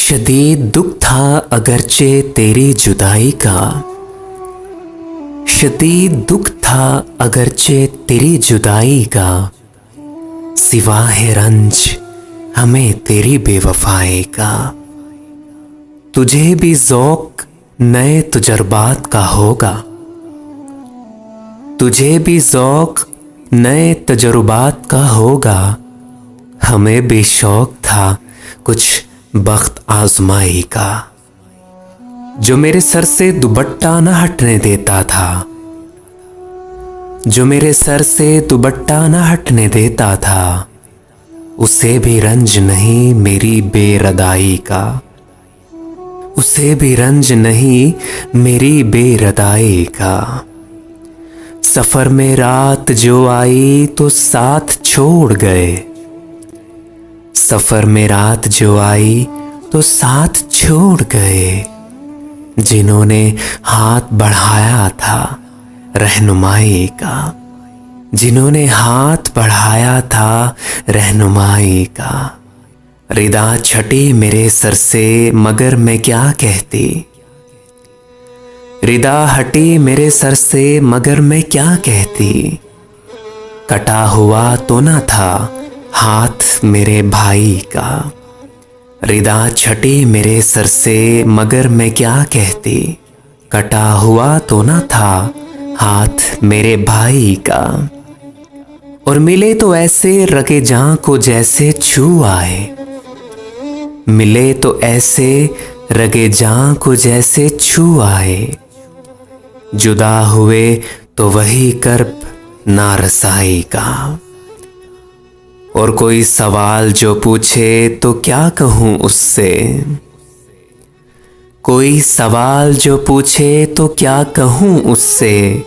शदीद दुख था अगरचे तेरी जुदाई का, शदीद दुख था अगरचे तेरी जुदाई का, सिवा है रंज हमें तेरी बेवफाई का। तुझे भी ज़ौक़ नए तजुर्बात का होगा, तुझे भी ज़ौक़ नए तजुर्बात का होगा, हमें भी शौक़ था कुछ बख्त आज़माई का। जो मेरे सर से दुपट्टा न हटने देता था, जो मेरे सर से दुपट्टा न हटने देता था, उसे भी रंज नहीं मेरी बेरदाई का, उसे भी रंज नहीं मेरी बेरदाई का। सफ़र में रात जो आई तो साथ छोड़ गए, सफ़र में रात जो आई तो साथ छोड़ गए, जिन्होंने हाथ बढ़ाया था रहनुमाई का, जिन्होंने हाथ बढ़ाया था रहनुमाई का। रिदा छटी मेरे सर से मगर मैं क्या कहती, रिदा हटी मेरे सर से मगर मैं क्या कहती। कटा हुआ तो न था हाथ मेरे भाई का, रिदा छटी मेरे सर से मगर मैं क्या कहती। कटा हुआ तो न था हाथ मेरे भाई का, और मिले तो ऐसे रगे जां को जैसे छू आए, मिले तो ऐसे रगे जां को जैसे छू आए। जुदा हुए तो वही कर्ब नारसाई का, और कोई सवाल जो पूछे तो क्या कहूँ उससे, कोई सवाल जो पूछे तो क्या कहूँ उससे।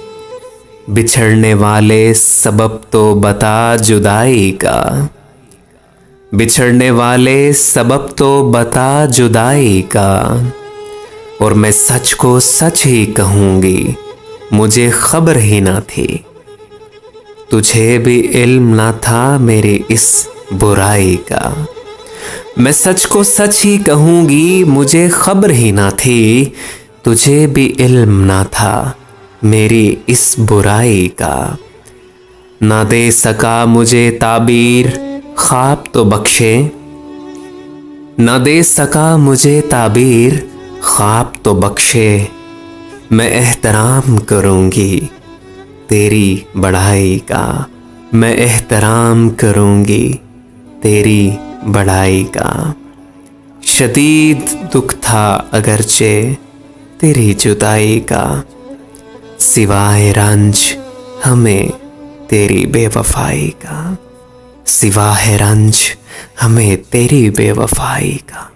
बिछड़ने वाले सबब तो बता जुदाई का, बिछड़ने वाले सबब तो बता जुदाई का। और मैं सच को सच ही कहूँगी मुझे खबर ही ना थी, तुझे भी इल्म ना था मेरी इस बुराई का। मैं सच को सच ही कहूँगी मुझे खबर ही ना थी, तुझे भी इल्म ना था मेरी इस बुराई का। ना दे सका मुझे ताबीर ख्वाब तो बख्शे, ना दे सका मुझे ताबीर ख्वाब तो बख्शे। मैं एहतराम करूँगी तेरी बढ़ाई का, मैं एहतराम करूँगी तेरी बढ़ाई का। शदीद दुख था अगरचे तेरी जुदाई का, सिवाय रंज हमें तेरी बेवफाई का, सिवाय रंज हमें तेरी बेवफाई का।